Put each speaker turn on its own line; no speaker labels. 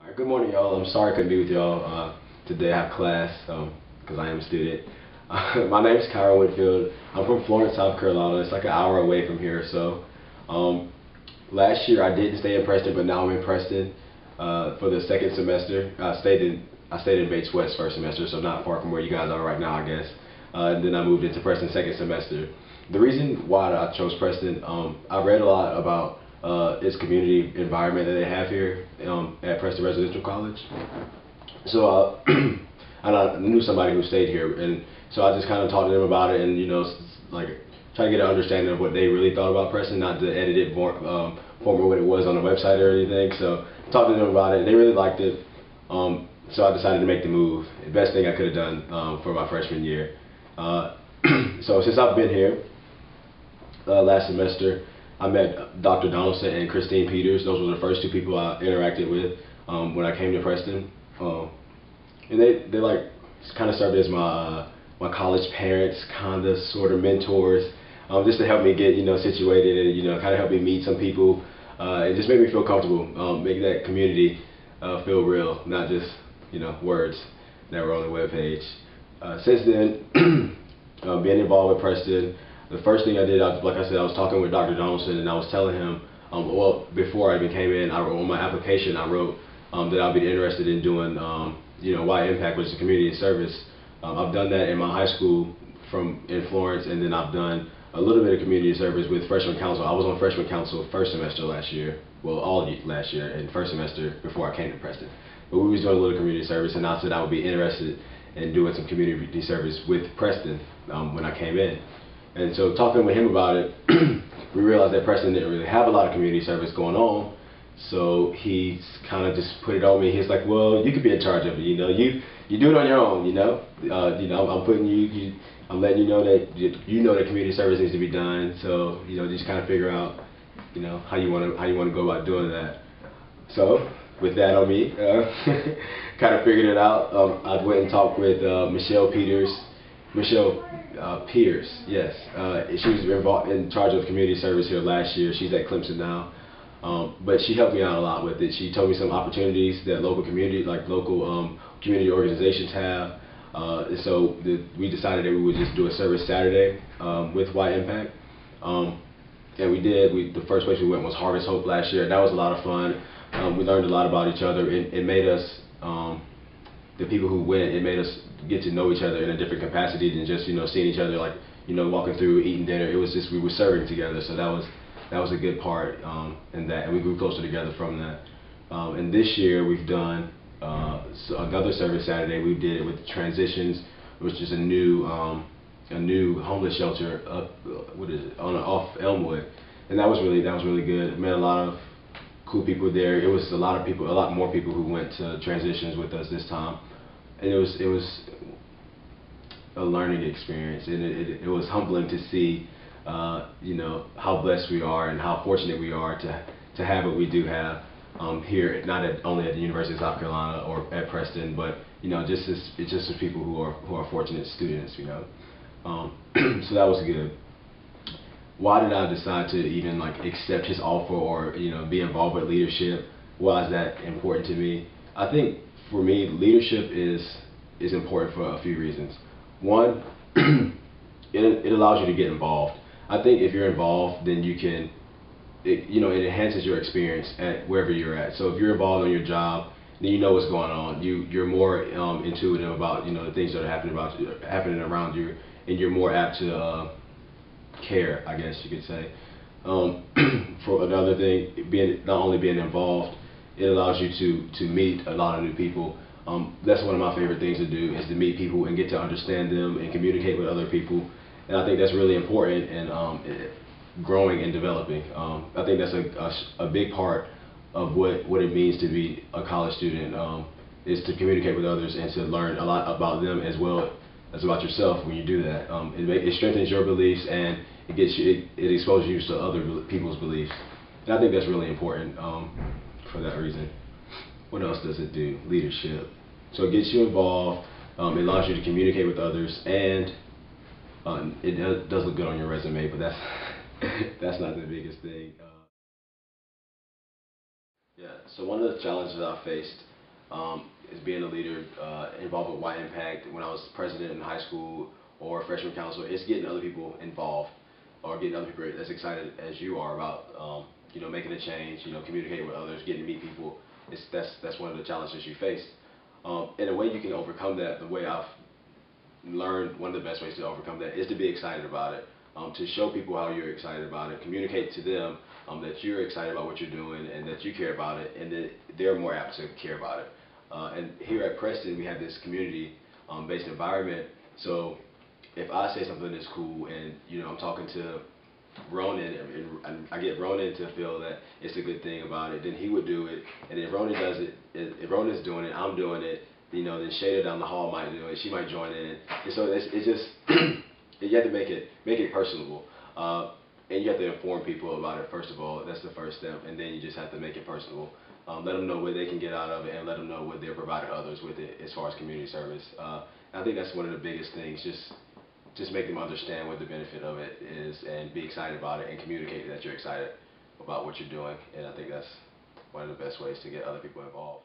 Alright, good morning, y'all. I'm sorry I couldn't be with y'all today. I have class because I am a student. My name is Kyron Whitfield. I'm from Florence, South Carolina. It's like an hour away from here. So last year I didn't stay in Preston, but now I'm in Preston for the second semester. I stayed in Bates West first semester, so not far from where you guys are right now, I guess. And then I moved into Preston second semester. The reason why I chose Preston, I read a lot about its community environment that they have here at Preston Residential College. So and I knew somebody who stayed here, and so I just kind of talked to them about it, and like try to get an understanding of what they really thought about Preston, not to edit it form what it was on the website or anything. So talked to them about it, and they really liked it. So I decided to make the move. The best thing I could have done for my freshman year. So since I've been here last semester, I met Dr. Donaldson and Christine Peters. Those were the first two people I interacted with when I came to Preston. And they like kind of served as my college parents, kind of sort of mentors, just to help me get situated and kind of help me meet some people. It just made me feel comfortable, make that community feel real, not just words that were on the webpage. Since then, being involved with Preston, the first thing I did, like I said, I was talking with Dr. Donaldson, and I was telling him, well, before I even came in, on my application, I wrote that I'd be interested in doing, Y Impact, which is community service. I've done that in my high school in Florence, and then I've done a little bit of community service with freshman council. I was on freshman council first semester last year, well, all last year, and first semester before I came to Preston. But we was doing a little community service, and I said I would be interested in doing some community service with Preston when I came in. And so talking with him about it, we realized that Preston didn't really have a lot of community service going on. So he kind of just put it on me. He's like, "Well, you could be in charge of it. You do it on your own. I'm putting I'm letting you know that that community service needs to be done. So just kind of figure out how you want to go about doing that." So with that on me, kind of figured it out. I went and talked with Michelle Pierce, yes. She was involved in charge of community service here last year. She's at Clemson now. But she helped me out a lot with it. She told me some opportunities that local community organizations have. So we decided that we would just do a service Saturday with Y Impact. And we did. The first place we went was Harvest Hope last year. That was a lot of fun. We learned a lot about each other. It made us, the people who went, it made us get to know each other in a different capacity than just seeing each other walking through, eating dinner. It was just we were serving together. So that was a good part in that, and we grew closer together from that. And this year we've done another service Saturday. We did it with Transitions, which is a new homeless shelter off Elmwood, and that was really good. Met a lot of cool people there. It was a lot more people who went to Transitions with us this time, and it was a learning experience, and it was humbling to see how blessed we are and how fortunate we are to have what we do have here, not only at the University of South Carolina or at Preston, but just as people who are fortunate students, so that was good. Why did I decide to even accept his offer or be involved with leadership? Why is that important to me? I think for me, leadership is important for a few reasons. One, it allows you to get involved. I think if you're involved, then it enhances your experience at wherever you're at. So if you're involved in your job, then you know what's going on. You're more intuitive about the things that are happening around you, and you're more apt to care, I guess you could say. For another thing, not only being involved, it allows you to meet a lot of new people. That's one of my favorite things to do, is to meet people and get to understand them and communicate with other people. And I think that's really important in growing and developing. I think that's a big part of what it means to be a college student, is to communicate with others and to learn a lot about them as well as about yourself when you do that. It strengthens your beliefs, and it exposes you to other people's beliefs. And I think that's really important for that reason. What else does it do? Leadership. So it gets you involved, it allows you to communicate with others, and it does look good on your resume, but that's not the biggest thing. Yeah, so one of the challenges I faced is being a leader, involved with Y Impact. When I was president in high school or freshman council, it's getting other people involved or getting other people as excited as you are about making a change, communicating with others, getting to meet people. That's one of the challenges you face. And the way you can overcome that, the way I've learned, one of the best ways to overcome that is to be excited about it. To show people how you're excited about it, communicate to them that you're excited about what you're doing and that you care about it, and that they're more apt to care about it. And here at Preston, we have this community-based environment. So if I say something that's cool, and I'm talking to Ronan, and I get Ronan to feel that it's a good thing about it, then he would do it. And if Ronan does it, if Ronan's doing it, I'm doing it. Then Shada down the hall might do it. She might join in. And so it's just you have to make it personable, and you have to inform people about it first of all. That's the first step, and then you just have to make it personable. Let them know what they can get out of it, and let them know what they're providing others with it as far as community service. I think that's one of the biggest things. Just make them understand what the benefit of it is, and be excited about it, and communicate that you're excited about what you're doing. And I think that's one of the best ways to get other people involved.